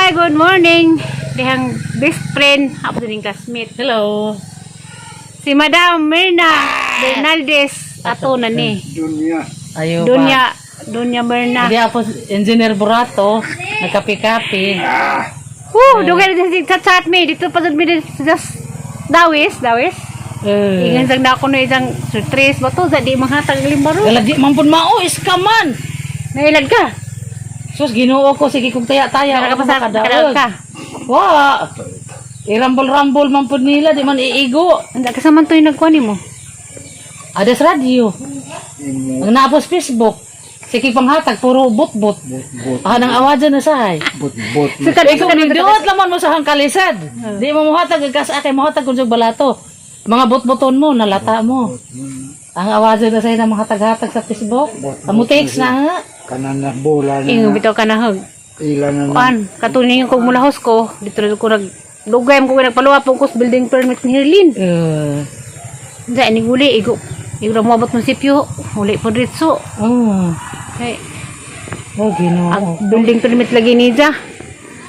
Hi, good morning. Dihang best friend, ako din classmate. Hello. Si Madam Mirna Bernaldez ato na ni. Ayo Dunya Mirna. Hindi ako engineer Burato, nagkapi-kapi. Dugay sa chat me dito pa mi just dawis. Ingan sang dako no isang stress ba to sa di manghatag limbaro. Galagi man pud mao iskaman. Nailad ka. Sus Ginoo ko sige kog taya-taya Kada ka pa kadaog. ka. Wa. Irambol-rambol man pud nila di man iigo. Anda ka saman to yung nagkuha mo. Ada sa radyo. Ang naapos Facebook. Sige panghatag puro bot-bot. Nang awajan na sahay. Bot. Ikaw niduot laman mo sa hangkalisad. Di mo muhatag kasa kay muhatag kun sa balato. Mga bot-boton mo nalata mo. Ang awajan na sahay na mahatag-hatag sa Facebook. Amo text na nga. Kanan na bola na. Ingo bitaw ka na hag. Ilan na. Kuan, katuning kog mulahos ko dito ko nag dugay ko nagpaluwa po ko sa building permit ni Herlin. Diyan ni guli igo ra mo abot munisipyo, uli po dito. Kay Ginoo. building permit lagi ni Ja.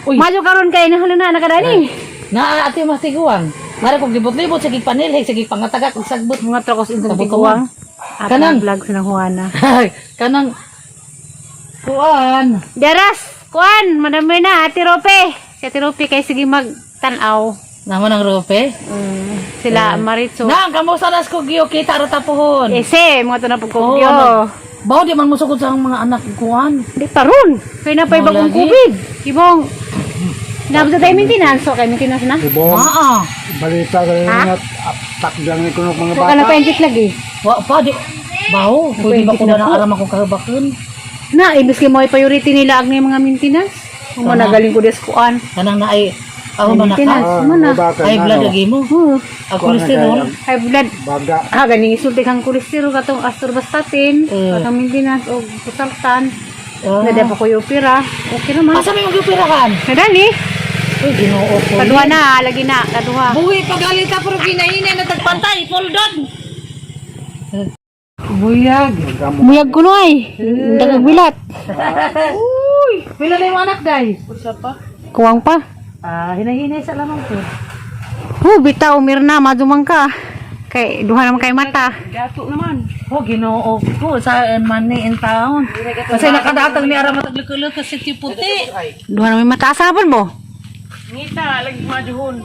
Uy. Majo karon kay na halana nakadani. Na ate matiguang. Mara kog libot-libot sige panilhig sige pangatagak ug sagbot. Mga trakos intong Kabutuan. tiguang. Kanang- Kanang vlog sa Juana. Kanang kuan. Daras, kuan, madami na Ate Rope. Si Ate Rope kay sige magtanaw. Naman ang rope. Sila Maritso. Nang kamusta nas ko giyo kita ra tapuhon. Ese, mga to na pagkogyo. Bawo di man musugod sa mga anak kuan. Di paron. Kaya na pa'y bagong Lagi? COVID. Ibong, dapat tayo maintenance. So, kay maintenance na. Ibon. Balita ka rin Ha? na takdang ni kuno mga So, ka na bata. pa yung lagi. Wa pa di. Bawo, pwede ba ko na aram akong kahubakon. Na, ibig mo ay priority nila ang mga maintenance. Kung mo nagaling ko deskuan. Kanang naay ako man Maintenance. naka. Mana? High blood lagi mo. Ako cholesterol. High blood. Baga. Ganing isulti kang kolesterol katong atorvastatin, katong maintenance o pusaltan. Nada pa ko yung opera. Okay naman. Asa may magupirahan? Nadani. Uy, Ginoo ko. Kaduha na, lagi na, kaduha. Buhi pagalita pero ginahinay na tagpantay, foldon. Buyag. Muyag ko no ay. Dagang bilat. Uy, pila na yung anak day? Usa pa. Kuwang pa. Hinay-hinay sa lamang ko. Bitaw, Mirna, madumang ka. Kay, duha naman kay mata. Gato naman. Oh, Ginoo ko sa money in town. Kasi nakadatang ni ara mataglikulot sa City Puti. Duha naman mata. Asapan mo? Ngita, lagi majuhon.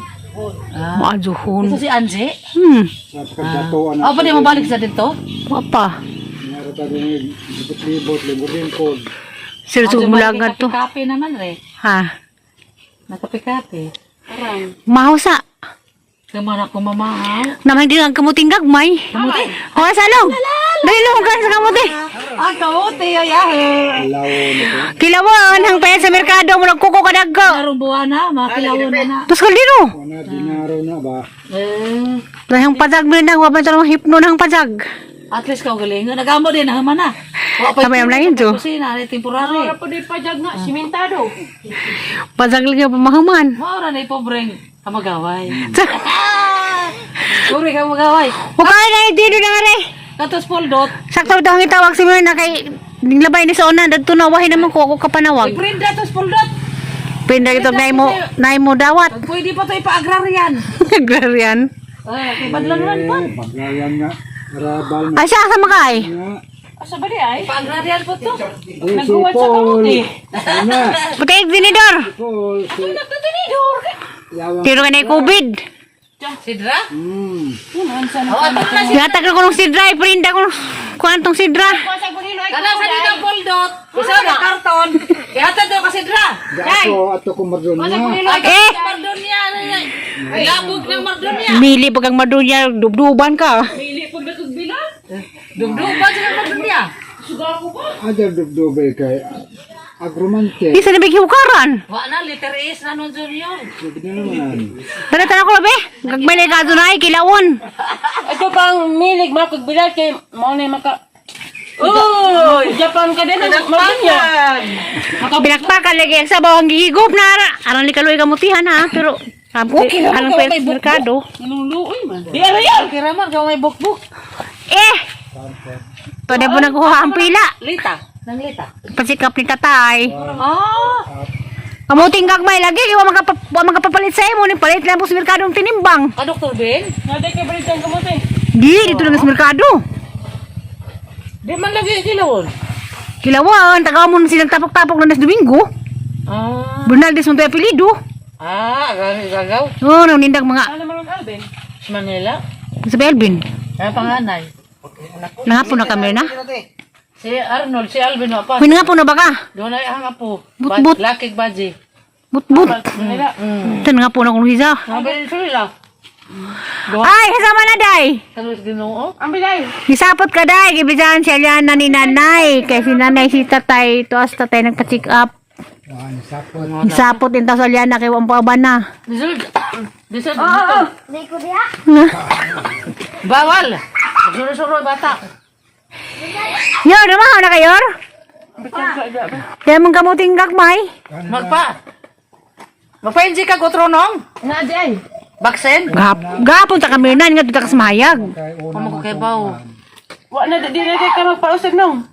Maajuhon. Ito si Angie? Sa pagkatuan. Pa di mabalik sa dito? Wapa. Narata din libot-libot, libot-libot. Sir, sumulagan to. Nakapi naman re. Ha? Nakapi-kapi. Mahusa. Kamana ko mamahal. Naman din ang kamuting gagmay. Kamuti? O, salong. Dahil lang ka sa kamuti. Kamuti, ayahe. Lawon ito. Kilawon, hang payan sa merkado mo nagkuko kadagko. Narong buwana, makilawan na na. Tapos kaldino. Wala dinaro na ba? Dahil hang pajag mo na, wabang talong hipno na hang pajag. At least kau galing. Nagamo din, naman na. Sabay ang lain to. Kusina, temporary. Pajag lagi ang pamahaman. Maura na ipobreng kamagaway. Uri kamagaway. Bukay na yung dito na nga rin. Katos poldot. Sakto daw ang itawag si Mirna kay labay ni sa una. Dagto na, wahin naman ko ako kapanawag. Prenda tos poldot. Pinda ito na mo dawat. Pwede pa to ipa-agrarian. Agrarian. Kay badlangan pa. Paglayan nga. Rabal na Ay, siya sa makay. nga. Asa ba di ay? Pa-agrarian po to. Nagkuwan sa kamuti. Ano? Patay, dinidor. Paul. Nagtatinidor. Yawang. Tiro ka na yung COVID. Sidra? Hmm. Sinatag na ko nung sidra. Pinda ko kung anong sidra. Kana sa dito poldot. Isa na karton. Ihata daw ka sidra. Gato ato ko madron nga. Eh! Mardonia. Labog ng Mardonia. Mili pag ang madunya, dubduban ka. Dugdugan sa Mardonia. Adar dubdobe kay agromante. Isa na bighiukaran. Wa na letter S na nun junior. Sabi na naman. Tara ko labi. Gagmay na ikaso na ay kilawon. Ito pang milig mga kagbilal kay mo na maka Uy! Japan ka din ang maganya. Pinakpakan lagi ang sabaw ang gigigop na ara. Aran ni kaloy kamutihan ha. Pero okay, anong pwede sa merkado. Naluluoy man. Di ara yan. Kira man ka may bukbuk. Eh! Pada po nagkuha ang pila. Lita. Nang lita. Pasikap ni tatay. Ah! Kamuting gagmay lagi, wa magapapalit sa imo ni palit lang po sa merkadong tinimbang. Ah, Dr. Ben? Nanti kay balitan ka mo te. Di dito lang sa merkado. Di man lagi kilawon. Kilawan, tagaw mo silang tapok-tapok na nas Domingo. Ah. Bernaldez mo tayo apelido. Ah, gagaw. Oo, nanindag mga Ano man ang Alvin? Sa Manila. sa Belvin. Kaya panganay. Nangapon na kami na. Si Arnold, si Alvin wa pa. May nangapon na ba ka? Doon ay ang apo. But. Lakig badji. But. Manila. Tan nga po na kung hisa. Sabi ni la. Ay, kasama na, day. Tapos Ginoo. Ang bilay. Hisapot ka, day. Gibisahan siya liyan na ni nanay. Kaya si nanay, si tatay, tuas tatay nagpa-check up. Hisapot din tayo sa liyan na kay Wampaba na. Disod. Disod. Bawal. Suro-suro bata. Yor, namahaw na kayor? Kaya mong kamuting gagmay. Magpa. Magpa-NG ka gotronong. Na di ay. Baksen. Gapon ta kami na nga dito ka sumayag. Kamo ko kay bawo. Wa na di na kay ka magpausag nung.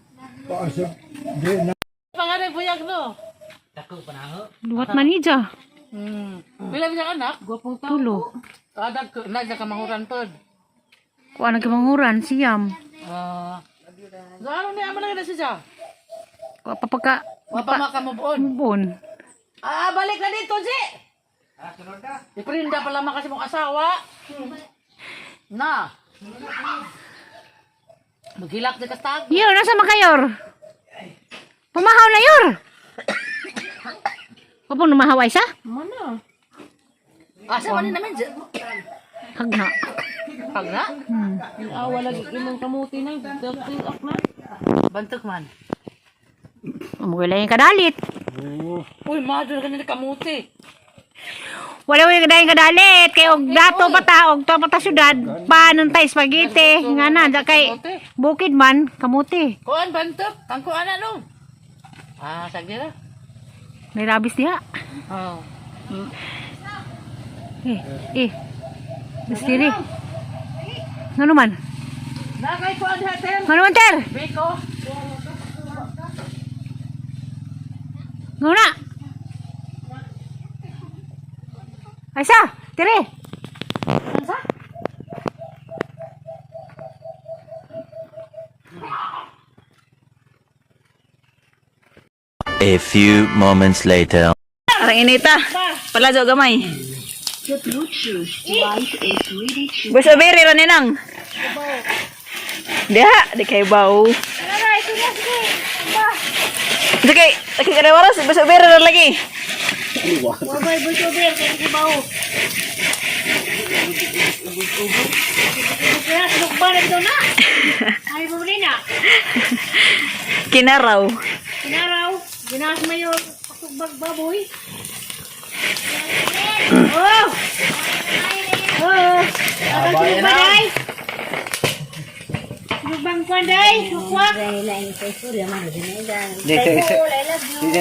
Pangalan buyag no. Luwat manija. Bila bisa anak, gopong tao. Tulo. Kada na ka manguran pod. Kuha na kimanguran, siyam. Ano ni aman na siya? Kuha pa pagka Wa pa makamubon. bon. Ah, balik na dito, Ji. Iprinda pala kasi mong asawa. Na. Maghilak di kastag. Yor, nasa makayor? Pumahaw na yor. Kapag numahaway siya? Mana? Asa man ni namin, Ji? Hagna. Pag na? Awa lagi imong kamuti na. Dapit na. Bantok man. Umugay yung kadalit. Uy, madul ka na kamuti. Wala yung kadalit. Kaya og dato pata, og to pata syudad. Panon tayo spaghetti. Nga na, da kay bukid man, kamuti. Kuan bantok, ang kuan ano? Ah, sagdi na. May rabis diha. Oh. Mistiri. Ano man? Nakay kuan hatem. Ano man, ter? Biko. Ano na? Ay sa, tire. A few moments later. Arang inita. Palajo gamay. Gusto beri ra ninang. Diha, di kay baw. Sige, kada waras gusto beri ra lagi. Kinaraw. Ginas mo yung patugbag baboy. Abay na. Lubang ko day, kukwak. Hindi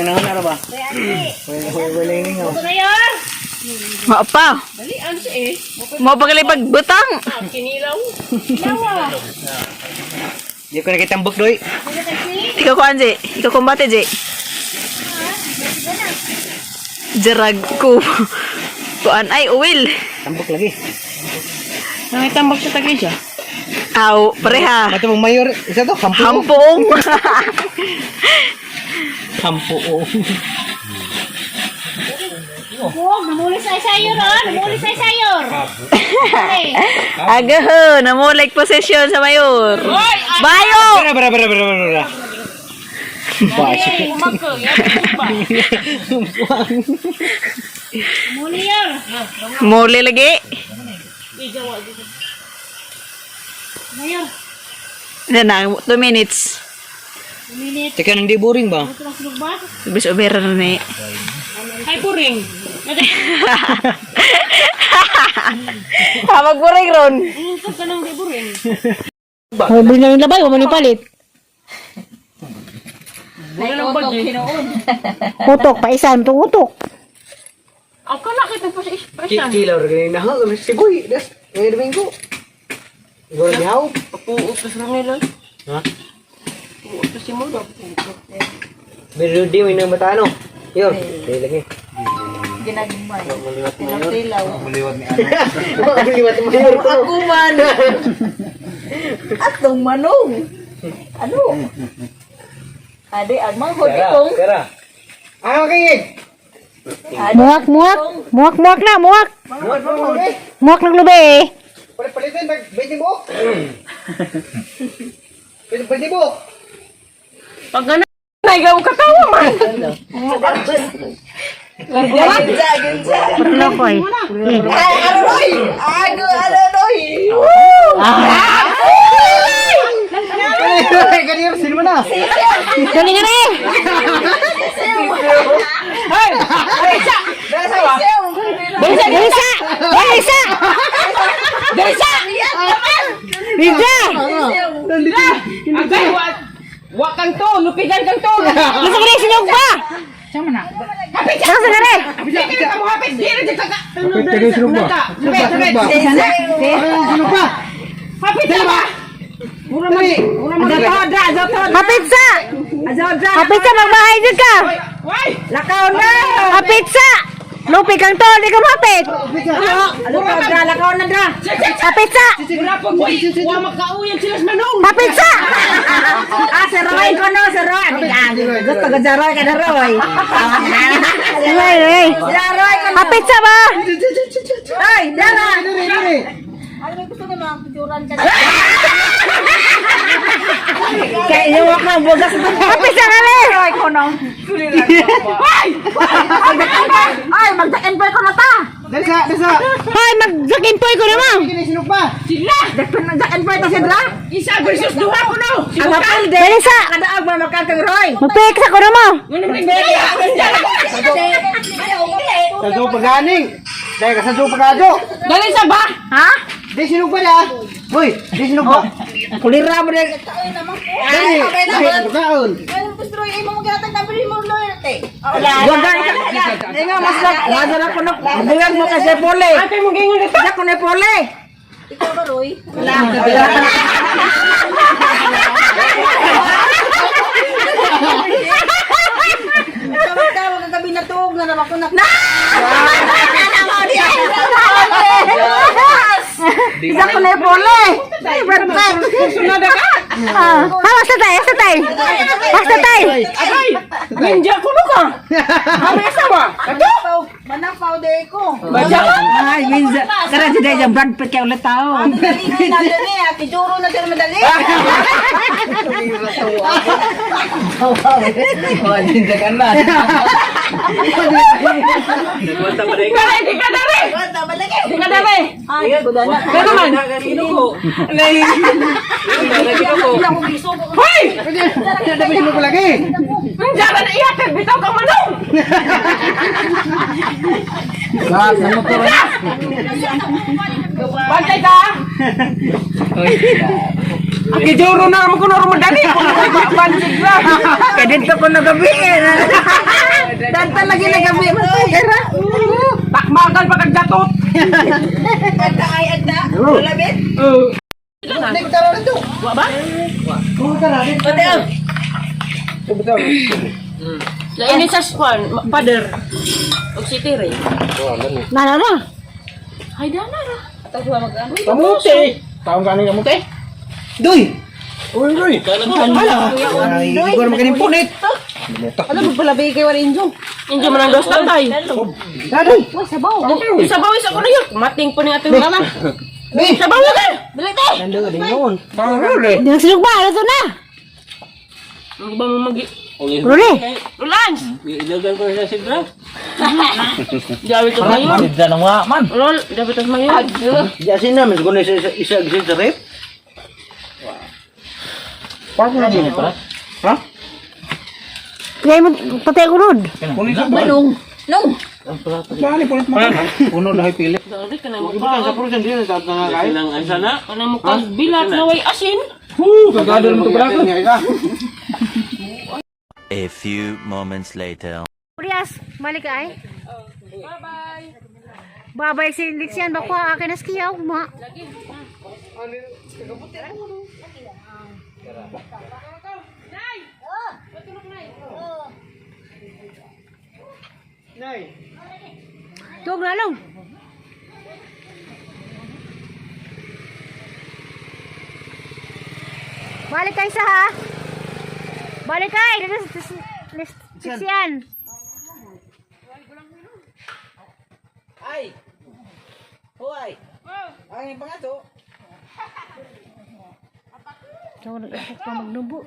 na nga ba? Wala yung nga. Ito na yun. Mo pa. Dali ano si eh. Mo pagalipag butang. Kinilaw. Hindi ko nakitambok doy. Ikaw kuan je. Ikaw kumbate je. Jerag ko. Kuan ay uwil. Tambok lagi. Nangitambak sa tagi siya. Aw, pareha. Mata mong mayor, isa to, kampo. Hampong. Kampo. Huwag, namuli sa sayor, namuli sa sayor. Agaho, namulik posesyon sa mayor. Bayo! Bara. Muli yun. Muli lagi. Mayor, Na na, 2 minutes. minute. Teka, hindi boring ba? Ito lang sulog ba? Bis ubera na ni. Ay puring. Hamag buring ron. Ito ka nang di puring. May bili na yung labay, huwag mo palit. Wala lang ba di? Utok, paisan, itong utok. Ako kala kita pa sa ispresan. Kilaw rin na ha, sigoy. Ngayon namin ko. Igor niyaw. Puutos lang nila. Ha? Puutos si mo. Pero di mo yung matano. Yun, dahil lagi. Ginagmay. Maliwat ni Mayor. Tilaw. Maliwat ni Ana. Maliwat ni Mayor. Aguman. Atong manong. Ano? Ade, agmang hodi kong. Kera. Ayaw kingig. Muak, muak. Muak, muak na, muak. Muat mo, okay? Muak ng lubi. Palitin, pwede buhok. Pwede buhok. Pag gana, naigaw ka tawa man. Perlo ko eh. Aroy! Aroy! Ganyan, sino mo na? Galing nga na eh. Dalisa! Dalisa! Dalisa! Dalisa! Dalisa! Agay, wa kang to, lupigan kang to. Nasa ka rin, sinyog pa! Nasa ka rin! Hindi ka mo hapit, di rin ka. Pwede sino ba? Sino ba? Hapit ka ba? Kapitsa! Kapitsa, magbahay dyan ka! Why? Lakaw na! Kapitsa! Lupi kang to, di ka mapit! Lakaw na dra! Kapitsa! Wala pa boy. Wa makauyan sila sa manong. Kapitsa! Si Roy ko no, si Roy! Gusto ko si Roy ka na Roy! Roy! Kapitsa ba? Ay, dala! Kaya iwak na, bugas mo. Kapitsa ka rin! Roy ko no. Ay, magda-enjoy ko na ta! Desa. Ay, magda-enjoy ko na mo! Sino pa? Magda-enjoy ta si Dra! Isa versus duha ko no. Ang apel de! Dalisa! Kadaag mo magkakang Roy! Magpiksa ko na mo! Sa paganing. Dahil ka sa pagado. Dali sa ba? Ha? Di sino pa na? Hoy, di sino pa? Kulira mo din! Dali, pagkaon. Hindi nga, mas nagdala ko na. Bulag mo kasi pole. Ate mo gingon dito. Hindi ko na pole. Ikaw ba, Roy? Tawag ka gabi na tuog na naman ko na. Isa ko na pole. Sunod ka. Basta tayo, basta tayo. Basta tayo. Agay. Ninja ko no ka. Abi sa ba? Manapaw de ko. Baja ka. Ay, minsan. Kara dyan dyan, Brad Pitt kaya ulit tao. Madali na dali. Tijuro na dyan madali. Hindi ka na. Kaya di ka dari. Di ka dari. Ay, kuda na. Kaya naman. Hoy! Dapat sino pa lagi? Nandiyan na ihatid. Bitaw kang manong. Lahat ng motor. Bantay ka. Ang kijuro na naman ko na rumadali. Bansig lang. Kaya dito ko nagabihin. Danta lagi nagabi. Takmagal pa kagdatot. Agda ay agda. Malabit. Nagtaro na ito. Wa ba? Lain sa squan, father. Og si Tire. Nana na. Ay dana ra. Kamuti. Taong kanin kamuti. Doy. Uy, Doy. Ay, hindi ko naman kanin punit. Ano mo pala bigay wala injo? Injo man ang dos tatay. Doy. Sabaw. Sa bawis ako na yun. Mating po ni ating mama. Doy. Sa bawis ka. Balik tayo. Nandun ka din yun. Pangulol Hindi silog ba? Ano to na? Ang ba mo magi? Ruli. Lance. Ilagan ko sa sidra. Dawit to mayon. Hindi na nga, man. Lol, dawit to mayon. Yasin namin, kung isa sa rep. Parang na din ito. Ha? Kaya mo patay ko nun. Kunin sa Nung. Nung. Bani, punit mo. Puno dahil pilit. Dawit ka na mo. Ibutan sa pulusan din, sa nga kayo. Kana mo kag bilat na way asin. Kagadol mo ito pala ko. A few moments later. Urias, balik ay. Bye-bye. Bye-bye si Lixian. Bako akin na skiyaw. Ma. Nay. Tuwag na lang. Balik kayo sa ha. Balik kayo. Dito sa list yan. Ay. Hoy. Ay, pangato. So, nag-asok pa magnubo.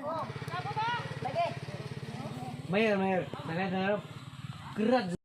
Mayor. Tangan na. Gerak.